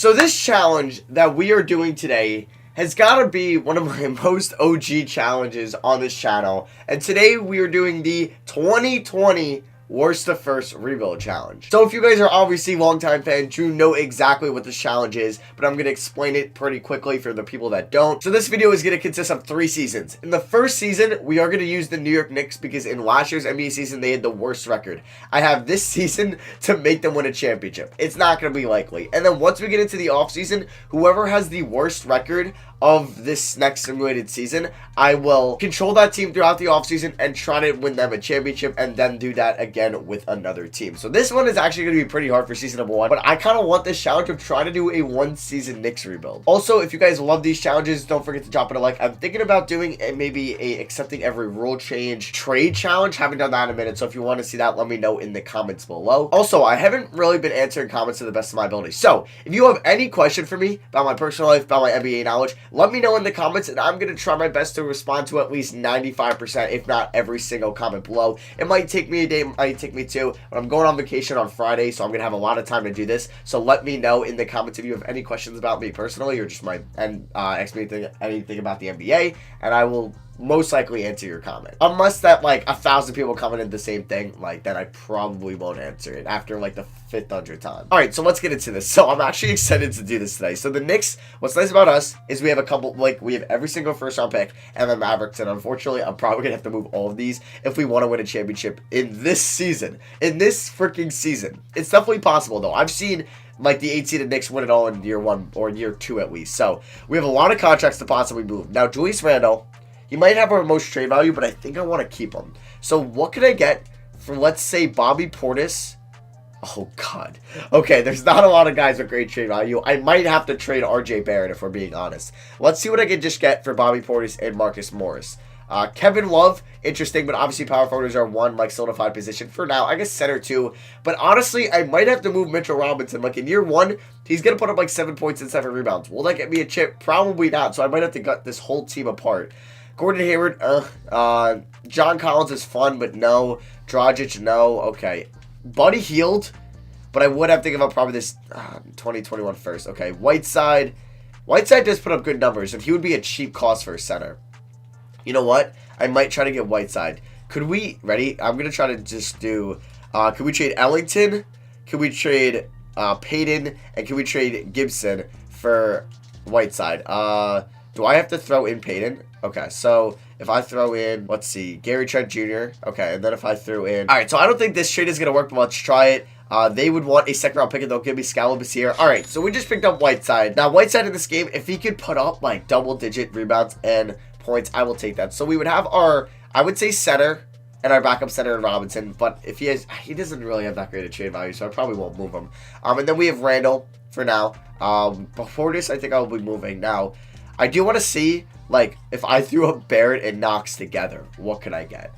So this challenge that we are doing today has got to be one of my most OG challenges on this channel. And today we are doing the 2020 Worst to First Rebuild Challenge. So if you guys are obviously longtime fans, you know exactly what this challenge is, but I'm going to explain it pretty quickly for the people that don't. So this video is going to consist of 3 seasons. In the first season, we are going to use the New York Knicks because in last year's NBA season, they had the worst record. I have this season to make them win a championship. It's not going to be likely. And then once we get into the offseason, whoever has the worst record of this next simulated season, I will control that team throughout the offseason and try to win them a championship and then do that again with another team. So this one is actually going to be pretty hard for season number 1, but I kind of want this challenge of trying to do a 1-season Knicks rebuild. Also, if you guys love these challenges, don't forget to drop it a like. I'm thinking about doing maybe a accepting every rule change trade challenge. Haven't done that in a minute, so if you want to see that, let me know in the comments below. Also, I haven't really been answering comments to the best of my ability. So if you have any question for me about my personal life, about my NBA knowledge, let me know in the comments, and I'm going to try my best to respond to at least 95%, if not every single comment below. It might take me a day, it might take me 2, but I'm going on vacation on Friday, so I'm going to have a lot of time to do this. So let me know in the comments if you have any questions about me personally, or just ask me anything about the NBA, and I will most likely answer your comment. Unless that like 1,000 people commented the same thing, like then I probably won't answer it after like the 500th time. Alright, so let's get into this. So I'm actually excited to do this today. So the Knicks, what's nice about us is we have a couple, like we have every single first round pick and the Mavericks, and unfortunately I'm probably gonna have to move all of these if we want to win a championship in this season. In this freaking season. It's definitely possible though. I've seen like the 8-seeded Knicks win it all in year 1 or year 2 at least. So we have a lot of contracts to possibly move. Now Julius Randle, he might have our most trade value, but I think I want to keep him. So what could I get from, let's say, Bobby Portis? Oh, God. Okay, there's not a lot of guys with great trade value. I might have to trade RJ Barrett if we're being honest. Let's see what I can just get for Bobby Portis and Marcus Morris. Kevin Love, interesting, but obviously power forwards are one like solidified position for now. I guess center 2, but honestly, I might have to move Mitchell Robinson. Like in year 1, he's gonna put up like 7 points and 7 rebounds. Will that get me a chip? Probably not. So I might have to gut this whole team apart. Gordon Hayward, John Collins is fun, but no. Dragic, no. Okay. Buddy Hield, but I would have to give up probably this 2021 first. Okay. Whiteside does put up good numbers, and he would be a cheap cost for a center. You know what? I might try to get Whiteside. Could we, ready? I'm going to try to just do, could we trade Ellington? Could we trade Payton? And could we trade Gibson for Whiteside? Do I have to throw in Payton? Okay, so if I throw in, let's see, Gary Trent Jr. Okay, and then if I threw in... Alright, so I don't think this trade is going to work, but let's try it. They would want a 2nd round pick and they'll give me Scalabus here. Alright, so we just picked up Whiteside. Now, Whiteside in this game, if he could put up like double-digit rebounds and points, I will take that. So we would have our, I would say, center and our backup center in Robinson, but if he doesn't really have that great a trade value, so I probably won't move him. And then we have Randall for now. Before this, I think I'll be moving. Now, I do want to see, like, if I threw up Barrett and Knox together, what could I get?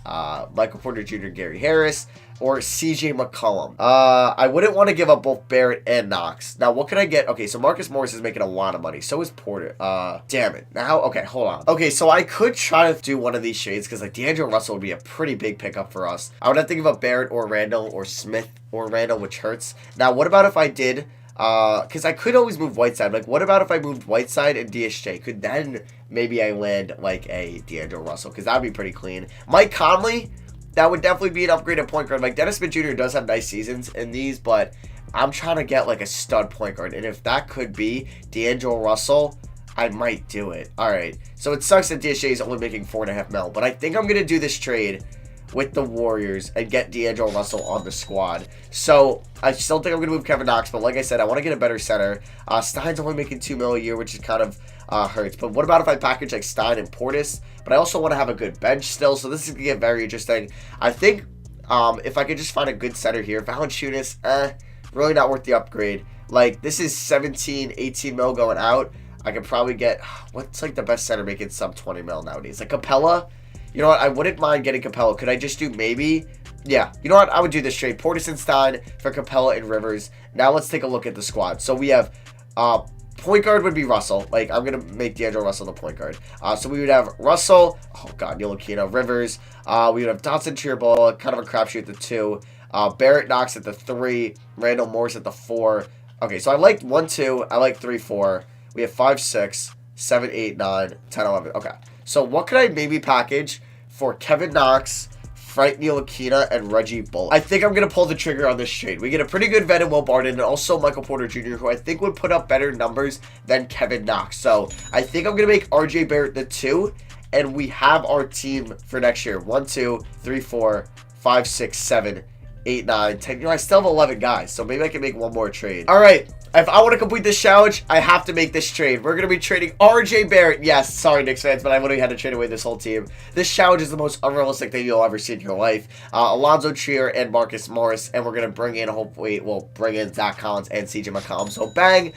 Michael Porter Jr., Gary Harris, or CJ McCollum. I wouldn't want to give up both Barrett and Knox. Now, what can I get? Okay, so Marcus Morris is making a lot of money. So is Porter. Damn it. Now, okay, hold on. Okay, so I could try to do one of these shades because, like, D'Angelo Russell would be a pretty big pickup for us. I would have to give up Barrett or Randall or Smith or Randall, which hurts. Now, what about if I did... because I could always move Whiteside. Like, what about if I moved Whiteside and DSJ? Could then maybe I land, like, a D'Angelo Russell? Because that would be pretty clean. Mike Conley, that would definitely be an upgrade at point guard. Like, Dennis Smith Jr. does have nice seasons in these, but I'm trying to get, like, a stud point guard. And if that could be D'Angelo Russell, I might do it. Alright, so it sucks that DSJ is only making $4.5 mil, but I think I'm going to do this trade with the Warriors and get D'Angelo Russell on the squad. So I still think I'm going to move Kevin Knox, but like I said, I want to get a better center. Stein's only making $2 mil a year, which is kind of hurts. But what about if I package like Stein and Portis? But I also want to have a good bench still, so this is going to get very interesting. I think if I could just find a good center here, Valanciunas, really not worth the upgrade. Like, this is 17, 18 mil going out. I could probably get, what's like the best center making sub 20 mil nowadays? Like Capella? You know what? I wouldn't mind getting Capella. Could I just do maybe? Yeah. You know what? I would do this trade. Portis and Stein for Capella and Rivers. Now let's take a look at the squad. So we have point guard would be Russell. Like, I'm going to make D'Angelo Russell the point guard. So we would have Russell. Oh, God. Ntilikina. Rivers. We would have Dotson, Cheerball. Kind of a crapshoot at the 2. Barrett Knox at the 3. Randall Morris at the 4. Okay, so I liked 1, 2. I like 3, 4. We have 5, 6, 7, 8, 9, 10, 11. Okay. So what could I maybe package for Kevin Knox, Frank Ntilikina, and Reggie Bullock? I think I'm going to pull the trigger on this trade. We get a pretty good vet in Will Barton and also Michael Porter Jr., who I think would put up better numbers than Kevin Knox. So I think I'm going to make RJ Barrett the 2, and we have our team for next year. 1, 2, 3, 4, 5, 6, 7, 8, 9, 10. You know, I still have 11 guys, so maybe I can make one more trade. All right. If I want to complete this challenge, I have to make this trade. We're going to be trading RJ Barrett. Yes, sorry, Knicks fans, but I literally had to trade away this whole team. This challenge is the most unrealistic thing you'll ever see in your life. Alonzo Trier and Marcus Morris, and we're going to bring in, hopefully, we'll bring in Zach Collins and CJ McCollum. So bang,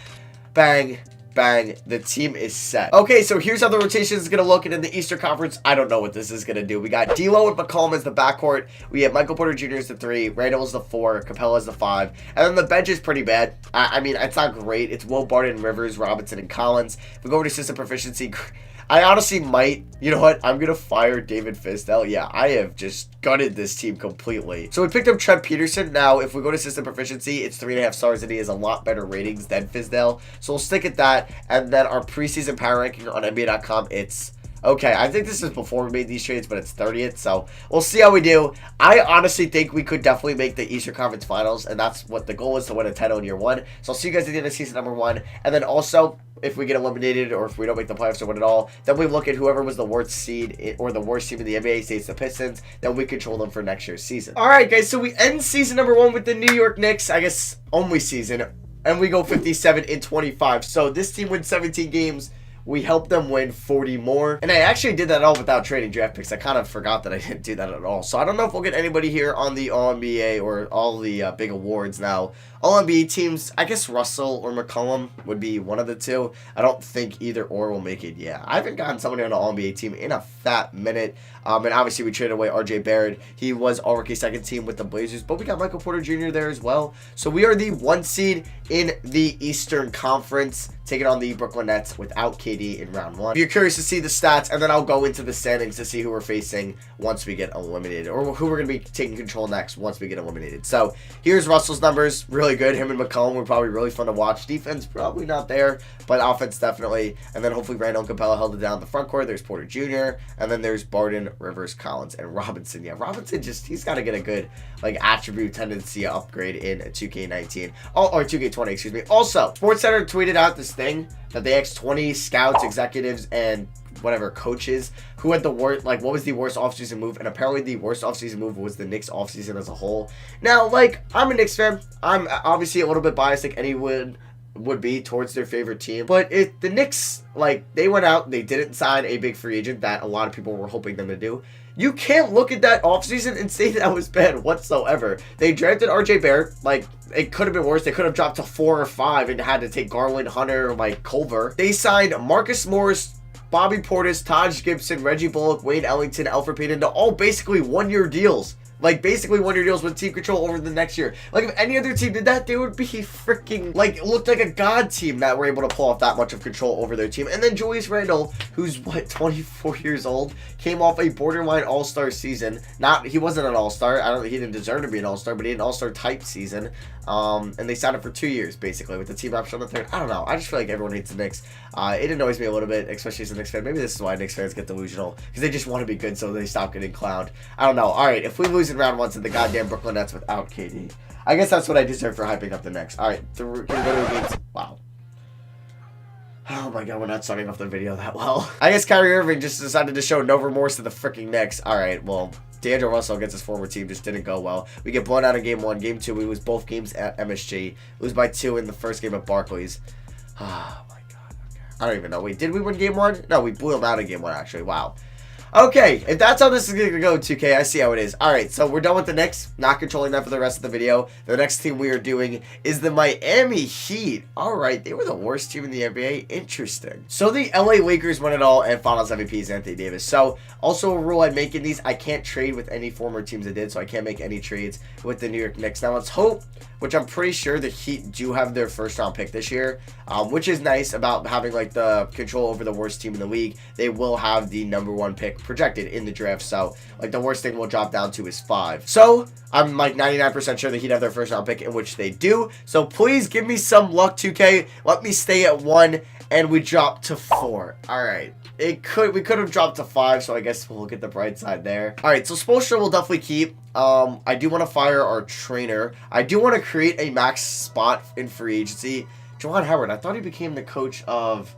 bang, bang, the team is set. Okay, so here's how the rotation is going to look. And in the Eastern Conference, I don't know what this is going to do. We got D'Lo and McCollum as the backcourt. We have Michael Porter Jr. as the 3. Randall is the 4. Capella is the 5. And then the bench is pretty bad. I mean, it's not great. It's Will Barton, Rivers, Robinson, and Collins. If we go over to system proficiency, I honestly might, you know what, I'm going to fire David Fizdale. Yeah, I have just gutted this team completely. So we picked up Trent Peterson. Now, if we go to system proficiency, it's 3.5 stars, and he has a lot better ratings than Fizdale. So we'll stick at that. And then our preseason power ranking on NBA.com, it's... Okay, I think this is before we made these trades, but it's 30th, so we'll see how we do. I honestly think we could definitely make the Eastern Conference Finals, and that's what the goal is, to win a title in year 1. So I'll see you guys at the end of season number 1, and then also, if we get eliminated or if we don't make the playoffs or win it all, then we look at whoever was the worst seed or the worst team in the NBA, say it's the Pistons, then we control them for next year's season. Alright guys, so we end season number 1 with the New York Knicks, I guess only season, and we go 57-25. So this team wins 17 games. We helped them win 40 more. And I actually did that all without trading draft picks. I kind of forgot that I didn't do that at all. So I don't know if we'll get anybody here on the All-NBA or all the big awards now. All-NBA teams, I guess Russell or McCollum would be one of the two. I don't think either or will make it. Yeah, I haven't gotten somebody on an All-NBA team in a fat minute. And obviously we traded away RJ Barrett. He was all-rookie second team with the Blazers. But we got Michael Porter Jr. there as well. So we are the 1 seed in the Eastern Conference, taking on the Brooklyn Nets without KD in round 1. If you're curious to see the stats, and then I'll go into the standings to see who we're facing once we get eliminated, or who we're going to be taking control next once we get eliminated. So here's Russell's numbers. Really good. Him and McCollum were probably really fun to watch. Defense probably not there, but offense definitely. And then hopefully Randall and Capella held it down in the front court. There's Porter Jr. And then there's Barton, Rivers, Collins, and Robinson. Yeah, Robinson he's got to get a good attribute tendency upgrade in 2K19. Or 2K20, excuse me. Also, SportsCenter tweeted out this thing that they asked 20 scouts, executives, and whatever coaches who had the worst, what was the worst offseason move, and apparently the worst offseason move was the Knicks offseason as a whole. Now, I'm a Knicks fan. I'm obviously a little bit biased like anyone would be towards their favorite team, but the Knicks, they went out, they didn't sign a big free agent that a lot of people were hoping them to do. You can't look at that offseason and say that was bad whatsoever. They drafted RJ Barrett. It could have been worse. They could have dropped to 4 or 5 and had to take Garland, Hunter, Culver. They signed Marcus Morris, Bobby Portis, Taj Gibson, Reggie Bullock, Wayne Ellington, Alfred Payton, to all basically 1-year deals. Basically 1-year deals with team control over the next year. If any other team did that, they would be freaking, looked like a god team that were able to pull off that much of control over their team. And then Julius Randle, who's, 24 years old, came off a borderline all-star season. He wasn't an all-star. He didn't deserve to be an all-star, but he had an all-star type season. And they signed him for 2 years, basically, with the team option on the 3rd. I don't know. I just feel like everyone hates the Knicks. It annoys me a little bit, especially as a Knicks fan. Maybe this is why Knicks fans get delusional, because they just want to be good, so they stop getting clowned. I don't know. All right, if we lose in round 1 to the goddamn Brooklyn Nets without KD, I guess that's what I deserve for hyping up the Knicks. All right, can we go to the games? Wow. Oh my god, we're not starting off the video that well. I guess Kyrie Irving just decided to show no remorse to the freaking Knicks. All right, well, D'Angelo Russell against his former team just didn't go well. We get blown out in game 1. Game 2, we lose both games at MSG. Lose by 2 in the first game at Barclays. Oh my god. Okay. I don't even know. Wait, did we win game 1? No, we blew them out in game 1, actually. Wow. Okay, if that's how this is going to go, 2K, I see how it is. Alright, so we're done with the Knicks. Not controlling that for the rest of the video. The next team we are doing is the Miami Heat. Alright, they were the worst team in the NBA. Interesting. So the LA Lakers won it all, and Finals MVP is Anthony Davis. So, also a rule I make in these, I can't trade with any former teams I did, so I can't make any trades with the New York Knicks. Now, let's hope, which I'm pretty sure the Heat do have their first-round pick this year, which is nice about having, the control over the worst team in the league. They will have the #1 pick projected in the draft. So, like, the worst thing we'll drop down to is 5. So, I'm like 99% sure that he'd have their first round pick, in which they do. So, please give me some luck, 2K. Let me stay at 1, and we drop to 4. All right. We could have dropped to 5, so I guess we'll look at the bright side there. All right, so Spoelstra will definitely keep. I do want to fire our trainer. I do want to create a max spot in free agency. Juwan Howard, I thought he became the coach of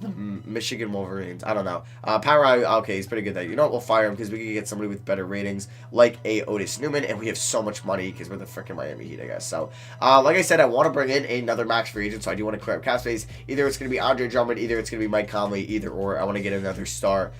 the Michigan Wolverines. I don't know. Okay, he's pretty good there. You know what? We'll fire him because we can get somebody with better ratings like a Otis Newman, and we have so much money because we're the freaking Miami Heat, I guess. So, like I said, I want to bring in another max free agent, so I do want to clear up cap space. Either it's going to be Andre Drummond, either it's going to be Mike Conley, either or. I want to get another star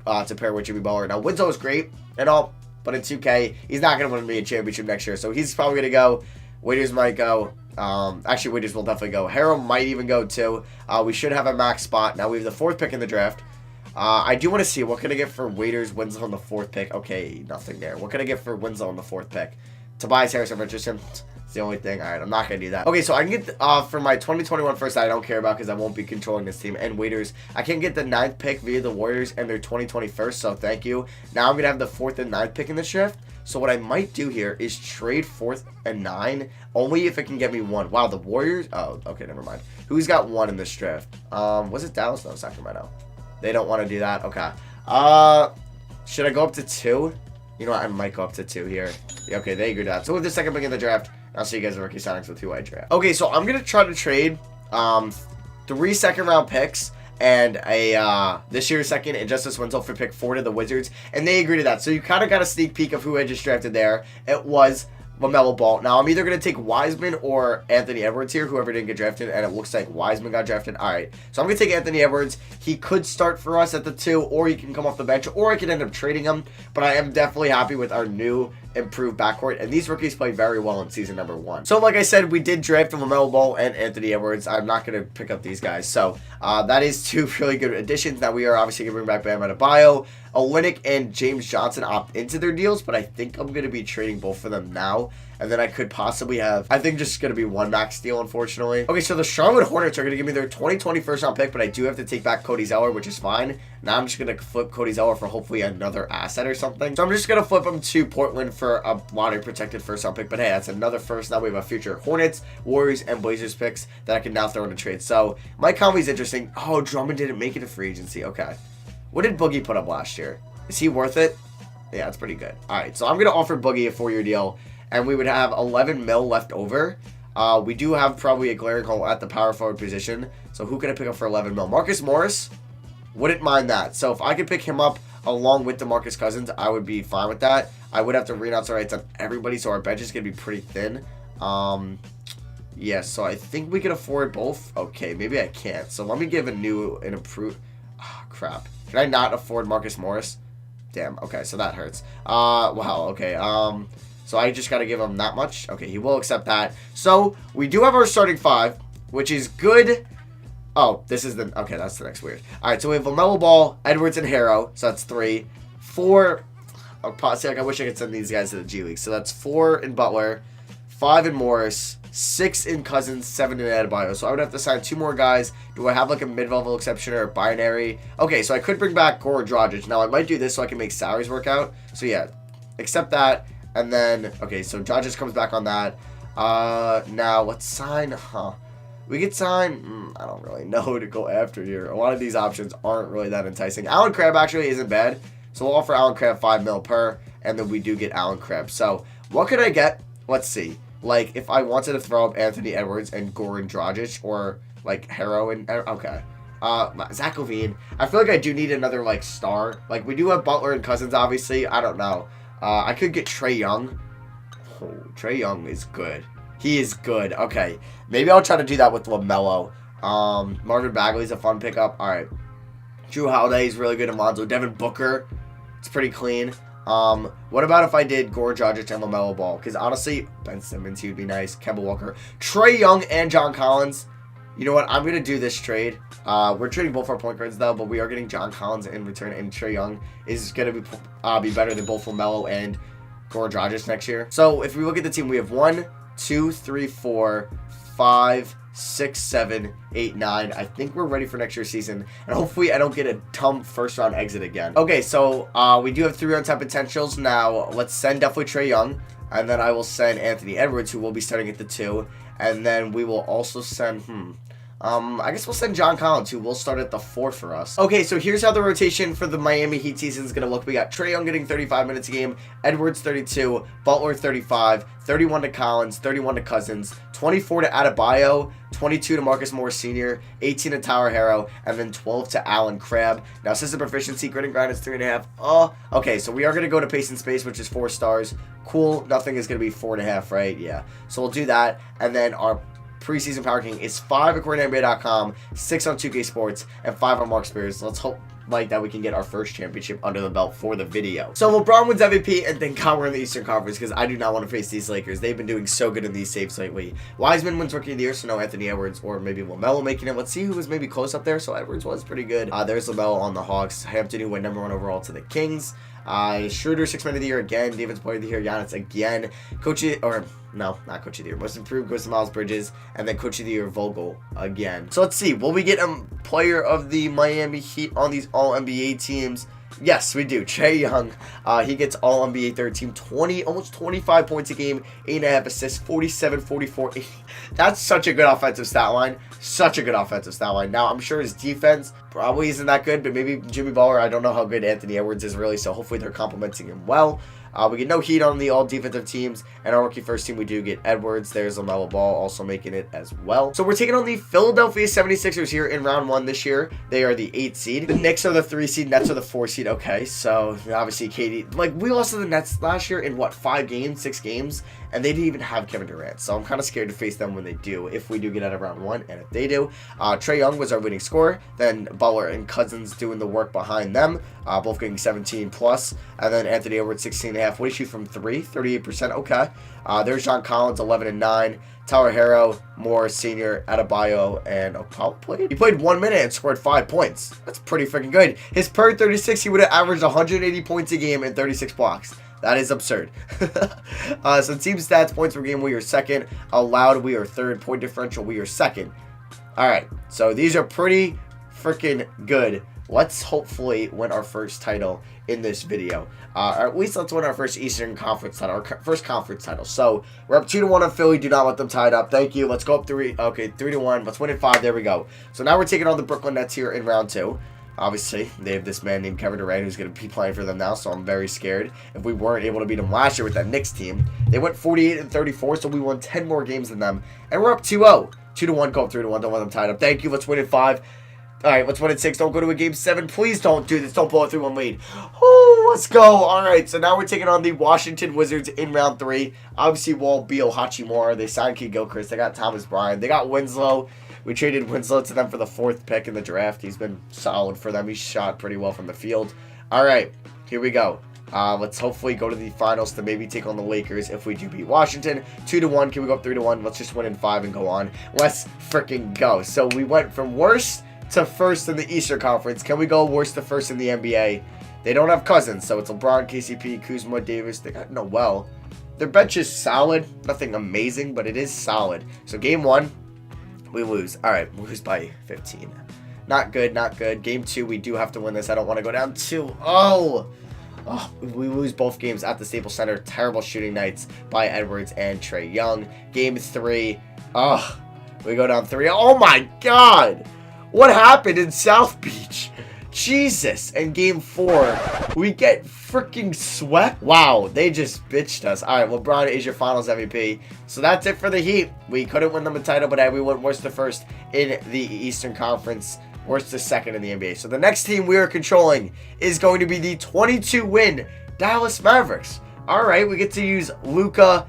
to pair with Jimmy Butler. Now, Winslow is great and all, but in 2K, he's not going to win me a championship next year, so he's probably going to go. Waiters might go. Actually, Waiters will definitely go. Harrow might even go too. We should have a max spot. Now we have the 4th pick in the draft. I do want to see what can I get for Waiters, Winslow on the 4th pick. Okay, nothing there. What can I get for Winslow on the 4th pick? Tobias Harris or Richardson. It's the only thing. All right, I'm not going to do that. Okay, so I can get for my 2021 first I don't care about because I won't be controlling this team. And Waiters, I can get the 9th pick via the Warriors and their 2020 first, so thank you. Now I'm going to have the 4th and 9th pick in this draft. So what I might do here is trade 4th and 9, only if it can get me 1. Wow, the Warriors. Oh, okay, never mind. Who's got 1 in this draft? Was it Dallas? No, Sacramento. They don't want to do that. Okay. Should I go up to 2? You know what? I might go up to 2 here. Yeah, okay, they agree to that. So with the 2nd pick in the draft, I'll see you guys in rookie signings with who I draft. Okay, so I'm gonna try to trade 3 second-round picks and a this year's 2nd and Justice Winslow for pick 4 to the Wizards, and they agree to that. So you kind of got a sneak peek of who I just drafted there. It was LaMelo Ball. Now I'm either going to take Wiseman or Anthony Edwards here, whoever didn't get drafted, and it looks like Wiseman got drafted. All right, so I'm going to take Anthony Edwards. He could start for us at the 2, or he can come off the bench, or I could end up trading him, but I am definitely happy with our new improved backcourt, and these rookies play very well in season number 1. So like I said, we did draft LaMelo Ball and Anthony Edwards. I'm not going to pick up these guys. So that is 2 really good additions. Now we are obviously going to bring back Bam Adebayo. Olynyk and James Johnson opt into their deals, but I think I'm going to be trading both of them now. And then I could possibly have, I think just going to be 1 max deal, unfortunately. Okay, so the Charlotte Hornets are going to give me their 2020 first round pick, but I do have to take back Cody Zeller, which is fine. Now I'm just going to flip Cody Zeller for hopefully another asset or something. So I'm just going to flip him to Portland for a lottery protected first round pick. But hey, that's another first. Now we have a future Hornets, Warriors, and Blazers picks that I can now throw in a trade. So Mike Conley's interesting. Oh, Drummond didn't make it to free agency. Okay. What did Boogie put up last year? Is he worth it? Yeah, it's pretty good. All right, so I'm going to offer Boogie a 4-year deal, and we would have 11 mil left over. We do have probably a glaring hole at the power forward position. So who can I pick up for 11 mil? Marcus Morris? Wouldn't mind that. So if I could pick him up along with DeMarcus Cousins, I would be fine with that. I would have to renounce our rights on everybody, so our bench is going to be pretty thin. Yeah, so I think we can afford both. Okay, maybe I can't. So let me give an improved... Oh, crap. Can I not afford Marcus Morris? Damn, okay, so that hurts. Wow, okay, so I just gotta give him that much. Okay, he will accept that. So, we do have our starting 5, which is good. Oh, this is the, okay, that's the next weird. Alright, so we have LaMelo Ball, Edwards, and Harrow, so that's 3. 4, see, like, I wish I could send these guys to the G League. So that's 4 in Butler, 5 in Morris, 6 in Cousins, 7 in Adebayo. So I would have to sign 2 more guys. Do I have like a mid-level exception or a binary? Okay, so I could bring back Goran Dragic. Now I might do this so I can make salaries work out. So yeah, accept that. And then, okay, so Dragic comes back on that. Now let's sign, we could sign, I don't really know who to go after here. A lot of these options aren't really that enticing. Alan Crabb actually isn't bad. So we'll offer Alan Crabb 5 mil per, and then we do get Alan Crabb. So what could I get? Let's see. Like, if I wanted to throw up Anthony Edwards and Goran Dragic, or, like, Harrow and... Okay. Zach LaVine. I feel like I do need another, like, star. Like, we do have Butler and Cousins, obviously. I don't know. I could get Trae Young. Oh, Trae Young is good. He is good. Okay. Maybe I'll try to do that with LaMelo. Marvin Bagley's a fun pickup. All right. Drew Holiday is really good in Lonzo. Devin Booker. It's pretty clean. What about if I did Goran Dragic and LaMelo Ball? Because honestly, Ben Simmons, he would be nice. Kemba Walker, Trae Young, and John Collins. You know what? I'm going to do this trade. We're trading both our point guards, though, but we are getting John Collins in return, and Trae Young is going to be better than both LaMelo and Goran Dragic next year. So if we look at the team, we have 1, 2, 3, 4, 5, 6, 7, 8, 9. I think we're ready for next year's season. And hopefully I don't get a dumb first round exit again. Okay, so we do have 3 untapped potentials. Now, let's send definitely Trae Young. And then I will send Anthony Edwards, who will be starting at the 2. And then we will also send, I guess we'll send John Collins, who will start at the 4 for us. Okay, so here's how the rotation for the Miami Heat season is going to look. We got Trae Young getting 35 minutes a game, Edwards 32, Butler 35, 31 to Collins, 31 to Cousins, 24 to Adebayo, 22 to Marcus Morris Sr., 18 to Tyler Herro, and then 12 to Allen Crabbe. Now, system proficiency, grit and grind is 3.5. Okay, so we are going to go to pace and space, which is 4 stars. Cool, nothing is going to be 4.5, right? Yeah, so we'll do that, and then our preseason power king is 5 according to NBA.com, 6 on 2K Sports, and 5 on Mark Spears. Let's hope that we can get our first championship under the belt for the video. So LeBron wins MVP, and thank God we're in the Eastern Conference because I do not want to face these Lakers. They've been doing so good in these saves lately. Wiseman wins Rookie of the Year, so no Anthony Edwards or maybe LaMelo making it. Let's see who was maybe close up there. So Edwards was pretty good. There's LaMelo on the Hawks. Hampton, who went #1 overall to the Kings. Schroeder, 6th Man of the Year again. Defensive Player of the Year, Giannis again. Not Coach of the Year. Most Improved goes to Miles Bridges. And then Coach of the Year, Vogel again. So let's see. Will we get a Player of the Miami Heat on these All-NBA teams? Yes, we do. Trae Young, he gets All-NBA third team, almost 25 points a game, 8.5 assists, 47, 44, 80. That's such a good offensive stat line. Such a good offensive stat line. Now, I'm sure his defense probably isn't that good, but maybe Jimmy Butler, I don't know how good Anthony Edwards is really, so hopefully they're complimenting him well. We get no Heat on the all-defensive teams, and our rookie first team, we do get Edwards. There's LaMelo Ball also making it as well. So we're taking on the Philadelphia 76ers here in round 1 this year. They are the 8th seed. The Knicks are the 3 seed. Nets are the 4 seed. Okay, so obviously KD, we lost to the Nets last year in 5 games, 6 games, and they didn't even have Kevin Durant. So I'm kind of scared to face them when they do, if we do get out of round 1, and if they do. Trae Young was our winning scorer. Then Butler and Cousins doing the work behind them, both getting 17 plus, and then Anthony Edwards 16.5. What do you shoot from 3? 38%. Okay. There's John Collins, 11 and 9. Tyler Herro, Morris Sr., Adebayo, and Powell played. He played 1 minute and scored 5 points. That's pretty freaking good. His per 36, he would have averaged 180 points a game and 36 blocks. That is absurd. So team stats, points per game, we are 2nd. Allowed, we are 3rd. Point differential, we are 2nd. All right. So these are pretty freaking good. Let's hopefully win our first title in this video. Or at least let's win our first Eastern Conference title, our first conference title. So we're up 2-1 on Philly. Do not let them tie it up. Thank you. Let's go up 3. Okay, 3-1. Let's win it 5. There we go. So now we're taking on the Brooklyn Nets here in round 2. Obviously, they have this man named Kevin Durant who's going to be playing for them now, so I'm very scared. If we weren't able to beat them last year with that Knicks team, they went 48 and 34, so we won 10 more games than them. And we're up 2-0. 2-1, go up 3-1. Don't let them tie it up. Thank you. Let's win it 5. All right, let's win it 6. Don't go to a game 7. Please don't do this. Don't blow a 3-1 lead. Oh, let's go. All right, so now we're taking on the Washington Wizards in round 3. Obviously, Wall, Beal, Hachimura. They signed Key Gilchrist. They got Thomas Bryant. They got Winslow. We traded Winslow to them for the 4th pick in the draft. He's been solid for them. He shot pretty well from the field. All right, here we go. Let's hopefully go to the finals to maybe take on the Lakers if we do beat Washington. 2-1. Can we go up 3-1? Let's just win in 5 and go on. Let's freaking go. So we went from worst to 1st in the Eastern Conference. Can we go worst to 1st in the NBA? They don't have Cousins, so it's LeBron, KCP, Kuzma, Davis. They got Noel. Their bench is solid. Nothing amazing, but it is solid. So game 1, we lose. All right, we lose by 15. Not good, not good. Game 2, we do have to win this. I don't want to go down 2-0. Oh, we lose both games at the Staples Center. Terrible shooting nights by Edwards and Trae Young. Game 3, we go down 3. Oh my God. What happened in South Beach? Jesus. And game 4, we get freaking swept. Wow, they just bitched us. All right, LeBron is your finals MVP. So that's it for the Heat. We couldn't win them a title, but we went worst to 1st in the Eastern Conference, worst to 2nd in the NBA. So the next team we are controlling is going to be the 22-win Dallas Mavericks. All right, we get to use Luka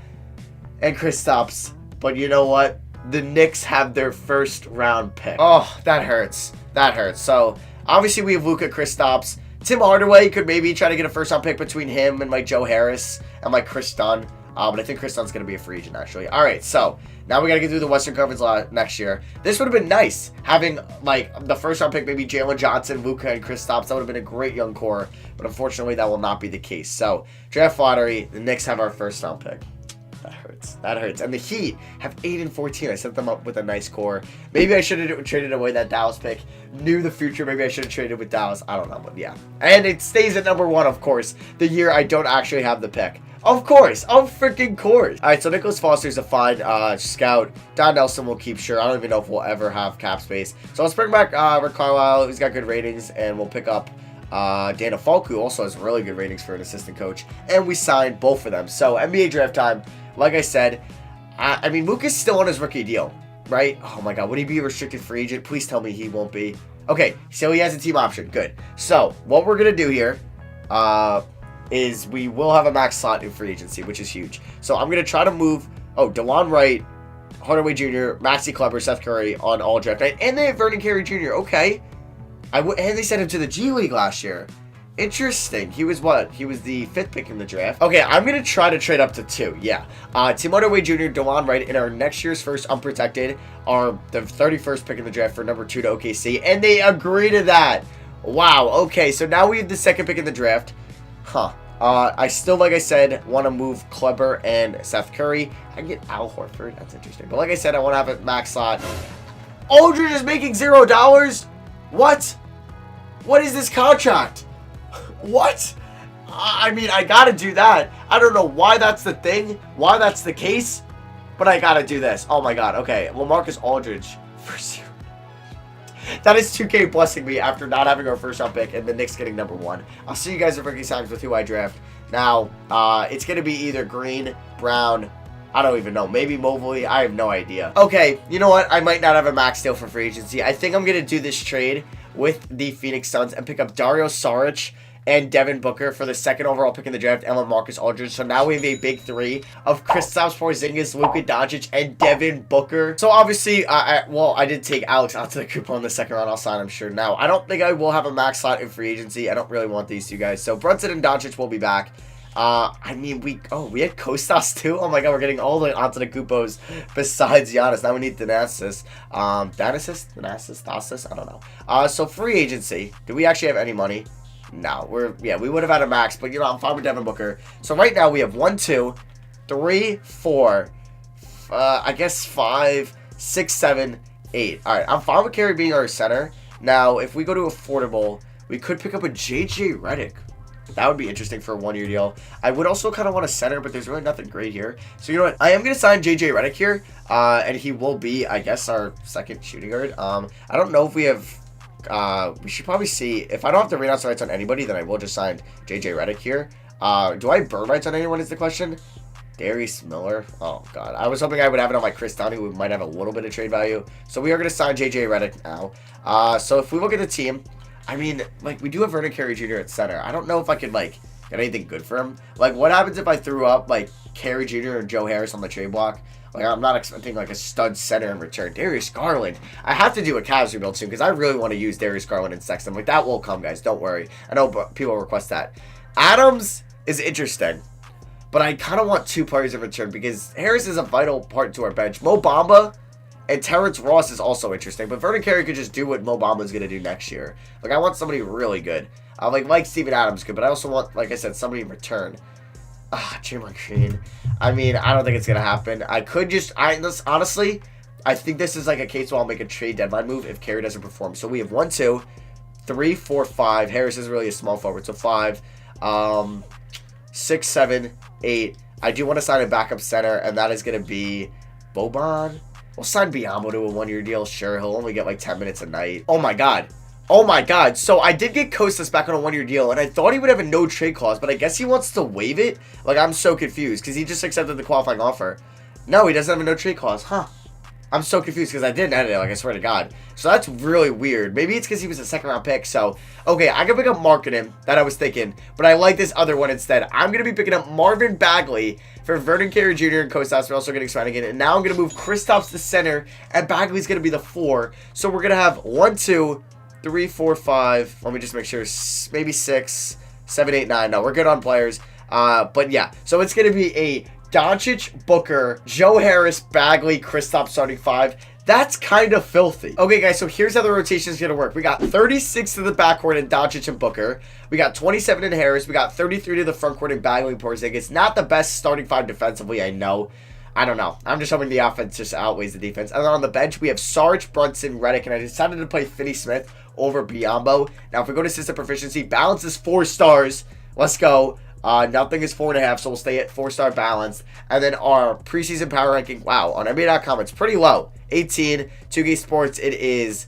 and Kristaps, but you know what? The Knicks have their 1st round pick. Oh, that hurts. That hurts. So, obviously, we have Luka, Kristaps. Tim Hardaway could maybe try to get a 1st round pick between him and Joe Harris and Chris Dunn. But I think Chris Dunn's going to be a free agent, actually. All right, so now we got to get through the Western Conference next year. This would have been nice, having, the 1st round pick, maybe Jalen Johnson, Luka, and Kristaps. That would have been a great young core. But unfortunately, that will not be the case. So, draft lottery, the Knicks have our 1st round pick. That hurts. hurts. That hurts. And the Heat have 8 and 14. I set them up with a nice core. Maybe I should have traded away that Dallas pick. Knew the future. Maybe I should have traded with Dallas. I don't know, but yeah. And it stays at number 1, of course, the year I don't actually have the pick. Of course. Of freaking course. All right, so Nicholas Foster's a fine scout. Don Nelson will keep sure. I don't even know if we'll ever have cap space. So let's bring back Rick Carlisle, who's got good ratings, and we'll pick up Dana Falk, who also has really good ratings for an assistant coach. And we signed both of them. So NBA draft time, like I said, I mean, Luke is still on his rookie deal, right? Oh my God, would he be a restricted free agent? Please tell me he won't be. Okay, so he has a team option. Good. So what we're going to do here, is we will have a max slot in free agency, which is huge. So I'm going to try to move, DeLon Wright, Hardaway Jr., Maxi Kleber, Seth Curry on all draft night. And they have Vernon Carey Jr. Okay. And they sent him to the G League last year. Interesting. He was what? He was the 5th pick in the draft. Okay, I'm going to try to trade up to 2. Yeah. Tim Hardaway Jr., DeLon Wright, in our next year's first unprotected are the 31st pick in the draft for number 2 to OKC. And they agree to that. Wow. Okay, so now we have the 2nd pick in the draft. Huh. I still, like I said, want to move Kleber and Seth Curry. I can get Al Horford. That's interesting. But like I said, I want to have a max slot. Aldridge is making $0? What? What is this contract? What? I mean, I got to do that. I don't know why that's the thing, why that's the case, but I got to do this. Oh, my God. Okay, LaMarcus Aldridge for 0. That is 2K blessing me after not having our first round pick and the Knicks getting number 1. I'll see you guys at rookie signs with who I draft. Now, it's going to be either Green, Brown, I don't even know. Maybe Mobley. I have no idea. Okay, you know what? I might not have a max deal for free agency. I think I'm going to do this trade with the Phoenix Suns and pick up Dario Saric and Devin Booker for the 2nd overall pick in the draft, and LaMarcus Aldridge. So now we have a big 3 of Kristaps Porzingis, Luka Doncic, and Devin Booker. So obviously, I did take Alex out to the coupon in the 2nd round. I'll sign him sure now. I don't think I will have a max slot in free agency. I don't really want these 2 guys. So Brunson and Doncic will be back. I mean, we had Kostas too. Oh my God, we're getting all the Antetokounmpos besides Giannis. Now we need Thanasis. Thanasis, I don't know. So free agency. Do we actually have any money? No, we would have had a max, but you know, I'm fine with Devin Booker. So right now we have 1, 2, 3, 4, I guess 5, 6, 7, 8. All right, I'm fine with Carey being our center. Now, if we go to affordable, we could pick up a JJ Redick. That would be interesting for a 1-year deal. I would also kind of want a center, but there's really nothing great here. So you know what? I am going to sign JJ Redick here, and he will be, I guess, our 2nd shooting guard. I don't know if we have... we should probably see if I don't have to renounce rights on anybody, then I will just sign JJ Redick here. Do I burn rights on anyone is the question. Darius Miller. Oh God, I was hoping I would have it on my Chris Downey, who might have a little bit of trade value. So we are going to sign JJ Redick now. So if we look at the team, I mean, like we do have Vernon Carey Jr. at center. I don't know if I could like get anything good for him. Like what happens if I threw up like Carey Jr. and Joe Harris on the trade block? Like, I'm not expecting, like, a stud center in return. Darius Garland. I have to do a Cavs rebuild soon because I really want to use Darius Garland and Sexton. Like, that will come, guys. Don't worry. I know people request that. Adams is interesting, but I kind of want 2 players in return because Harris is a vital part to our bench. Mo Bamba and Terrence Ross is also interesting, but Vernon Carey could just do what Mo Bamba is going to do next year. Like, I want somebody really good. Like Steven Adams could, but I also want, like I said, somebody in return. Draymond Green. I mean, I don't think it's going to happen. I could just... honestly, I think this is like a case where I'll make a trade deadline move if Carey doesn't perform. So we have 1, 2, 3, 4, 5. Harris is really a small forward. So 5, 6, 7, 8. I do want to sign a backup center, and that is going to be Boban. We'll sign Biyombo to a 1-year deal. Sure, he'll only get like 10 minutes a night. Oh my God. Oh my God. So I did get Kostas back on a 1-year deal, and I thought he would have a no trade clause, but I guess he wants to waive it. Like, I'm so confused because he just accepted the qualifying offer. No, he doesn't have a no trade clause. Huh. I'm so confused because I didn't edit it, like, I swear to God. So that's really weird. Maybe it's because he was a 2nd round pick. So, okay, I can pick up Marketing that I was thinking, but I like this other one instead. I'm going to be picking up Marvin Bagley for Vernon Carey Jr. and Kostas. We're also getting Swanigan. And now I'm going to move Kristaps to center, and Bagley's going to be the 4. So we're going to have 1, 2, 3, 4, 5. Let me just make sure. Maybe 6, 7, 8, 9. No, we're good on players. But yeah, so it's going to be a Doncic, Booker, Joe Harris, Bagley, Kristaps starting 5. That's kind of filthy. Okay, guys, so here's how the rotation is going to work. We got 36 to the backcourt in Doncic and Booker. We got 27 in Harris. We got 33 to the frontcourt in Bagley and Porzingis. Not the best starting 5 defensively, I know. I don't know. I'm just hoping the offense just outweighs the defense. And then on the bench, we have Sarge, Brunson, Reddick, and I decided to play Finney Smith over Biombo. Now, if we go to system proficiency, balance is 4 stars. Let's go. Nothing is 4.5, so we'll stay at 4-star balance. And then our preseason power ranking, wow, on NBA.com, it's pretty low. 18. 2K Sports, it is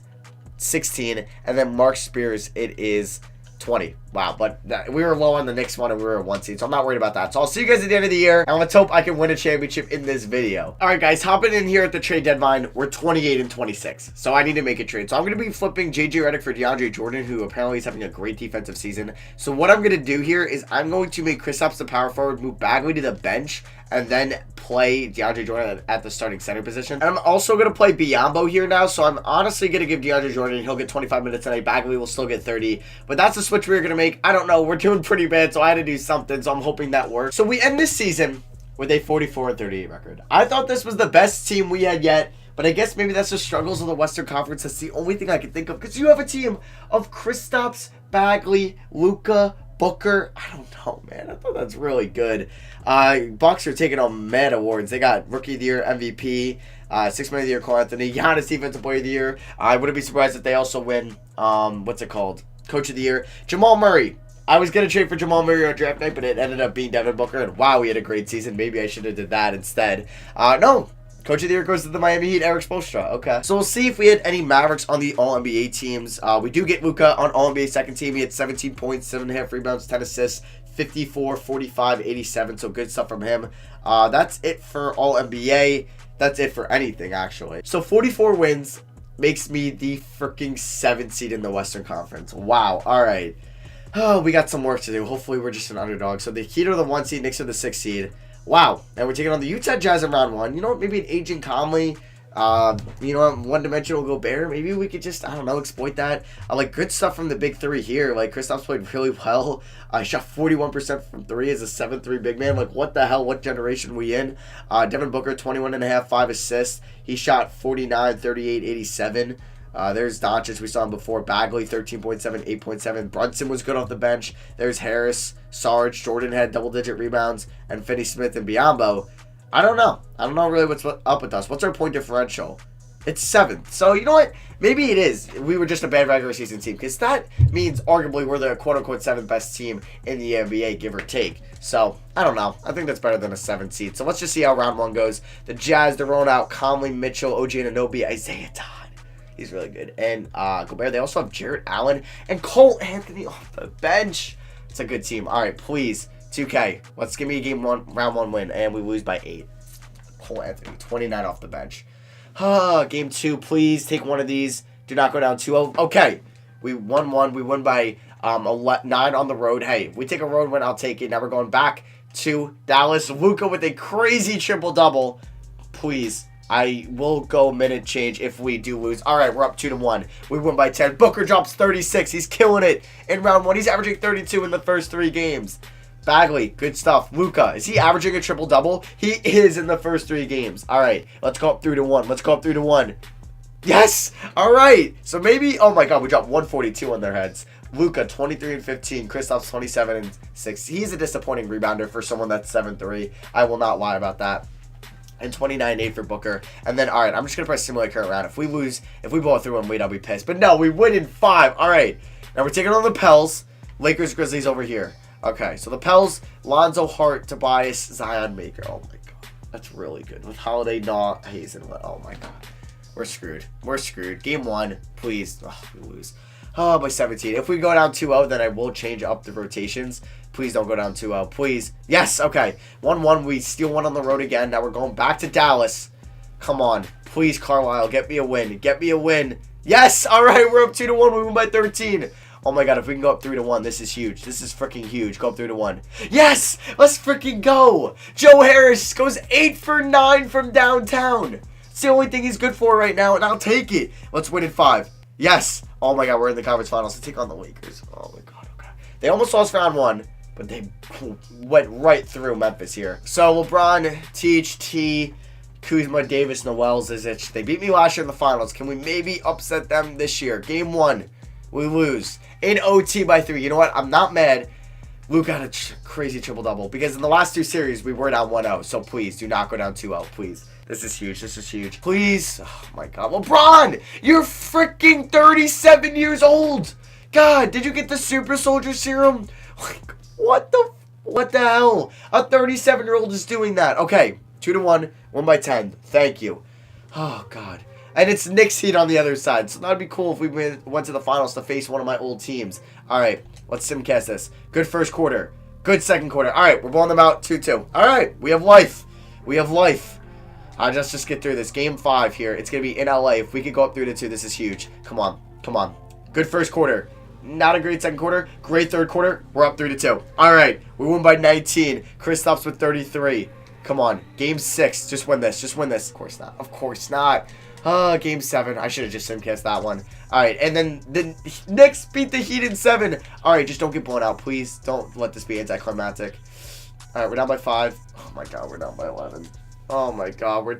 16. And then Mark Spears, it is 20. Wow, but we were low on the Knicks one and we were at 1 seed, so I'm not worried about that. So I'll see you guys at the end of the year, and let's hope I can win a championship in this video. All right, guys, hopping in here at the trade deadline. We're 28 and 26, so I need to make a trade. So I'm going to be flipping JJ Redick for DeAndre Jordan, who apparently is having a great defensive season. So what I'm going to do here is I'm going to make Kristaps the power forward, move Bagley to the bench, and then play DeAndre Jordan at the starting center position. And I'm also going to play Biombo here now, so I'm honestly going to give DeAndre Jordan, he'll get 25 minutes tonight. Bagley will still get 30, but that's the switch we're going to make. I don't know. We're doing pretty bad, so I had to do something, so I'm hoping that works. So we end this season with a 44-38 record. I thought this was the best team we had yet, but I guess maybe that's the struggles of the Western Conference. That's the only thing I can think of, because you have a team of Kristaps, Bagley, Luka, Booker. I don't know, man. I thought that's really good. Bucks are taking on mad awards. They got Rookie of the Year, MVP, 6 Man of the Year, Cole Anthony, Giannis Defensive Player of the Year. I wouldn't be surprised if they also win, what's it called? Coach of the Year. Jamal Murray. I was going to trade for Jamal Murray on draft night, but it ended up being Devin Booker. And wow, he had a great season. Maybe I should have did that instead. No. Coach of the Year goes to the Miami Heat, Eric Spoelstra. Okay. So we'll see if we had any Mavericks on the All-NBA teams. We do get Luka on All-NBA second team. He had 17 points, 7.5 rebounds, 10 assists, 54, 45, 87. So good stuff from him. That's it for All-NBA. That's it for anything, actually. So 44 wins makes me the freaking 7th seed in the Western Conference. Wow. All right. Oh, we got some work to do. Hopefully, we're just an underdog. So the Heat are the 1 seed, Knicks are the 6th seed. Wow. And we're taking on the Utah Jazz in round 1. You know what? Maybe an aging Conley. You know, one-dimensional Gobert. Maybe we could just, I don't know, exploit that. I like good stuff from the big 3 here. Like, Kristaps played really well. I shot 41% from 3 as a 7'3" big man. Like, what the hell? What generation we in? Devin Booker, 21.5, 5 assists. He shot 49, 38, 87. There's Doncic. We saw him before. Bagley, 13.7, 8.7. Brunson was good off the bench. There's Harris. Sarge. Jordan had double-digit rebounds. And Finney Smith and Biombo. I don't know. I don't know really what's up with us. What's our point differential? It's 7th. So, you know what? Maybe it is. We were just a bad regular season team. Because that means, arguably, we're the quote-unquote 7th best team in the NBA, give or take. So, I don't know. I think that's better than a 7th seed. So, let's just see how round 1 goes. The Jazz, they're rolling out Conley, Mitchell, OG Anunoby, Isaiah Todd. He's really good. And Gobert, they also have Jarrett Allen and Cole Anthony off the bench. It's a good team. All right, please, 2K. Let's give me a round 1 win, and we lose by 8. Cole Anthony, 29 off the bench. Game 2, please take one of these. Do not go down 2-0. Okay, we won 1. We won by 9 on the road. Hey, we take a road win, I'll take it. Now we're going back to Dallas. Luka with a crazy triple-double. Please. I will go minute change if we do lose. All right, we're up 2-1. We win by 10. Booker drops 36. He's killing it in round 1. He's averaging 32 in the first 3 games. Bagley, good stuff. Luka, is he averaging a triple-double? He is in the first 3 games. All right, let's go up 3-1. Let's go up 3-1. Yes! All right. So maybe, oh my God, we dropped 142 on their heads. Luka, 23 and 15. Kristaps, 27 and 6. He's a disappointing rebounder for someone that's 7'3". I will not lie about that. And 29-8 for Booker. And then, all right, I'm just going to press simulate current round. If we lose, if we blow through 1 lead, I'll be pissed. But no, we win in 5. All right. Now we're taking on the Pels. Lakers, Grizzlies over here. Okay, so the Pels, Lonzo, Hart, Tobias, Zion, Maker. Oh, my God. That's really good. With Holiday, Naw, Hazen. Oh, my God. We're screwed. We're screwed. Game 1, please. Oh, we lose. Oh, by 17. If we go down 2-0, then I will change up the rotations. Please don't go down 2-0. Please. Yes, okay. 1-1. We steal 1 on the road again. Now we're going back to Dallas. Come on. Please, Carlisle. Get me a win. Get me a win. Yes! All right, we're up 2-1. We win by 13. Oh, my God. If we can go up 3-1, this is huge. This is freaking huge. Go up 3-1. Yes! Let's freaking go! Joe Harris goes 8 for 9 from downtown. It's the only thing he's good for right now, and I'll take it. Let's win in 5. Yes! Oh, my God. We're in the conference finals to take on the Lakers. Oh, my God. Okay. They almost lost round 1. But they went right through Memphis here. So LeBron, Teach, T, Kuzma, Davis, Noel, Zizic. They beat me last year in the finals. Can we maybe upset them this year? Game 1, we lose. In OT by 3. You know what? I'm not mad. Luke got a crazy triple-double. Because in the last 2 series, we were down 1-0. So please, do not go down 2-0, please. This is huge. This is huge. Please. Oh, my God. LeBron, you're freaking 37 years old. God, did you get the Super Soldier Serum? Like, what the hell? A 37-year-old is doing that. Okay, 2-1, 1/10. Thank you. Oh, God. And it's Knicks Heat on the other side. So that'd be cool if we went to the finals to face one of my old teams. All right, let's simcast this. Good first quarter. Good second quarter. All right, we're blowing them out 2-2. All right, we have life. We have life. Let's just get through this. Game 5 here. It's going to be in LA. If we could go up 3-2, this is huge. Come on. Come on. Good first quarter. Not a great second quarter. Great third quarter. We're up 3-2. All right. We won by 19. Kristaps with 33. Come on. Game 6. Just win this. Just win this. Of course not. Of course not. Game 7. I should have just simcast that one. All right. And then the Knicks beat the Heat in 7. All right. Just don't get blown out, please. Don't let this be anticlimactic. All right. We're down by 5. Oh, my God. We're down by 11. Oh, my God. We're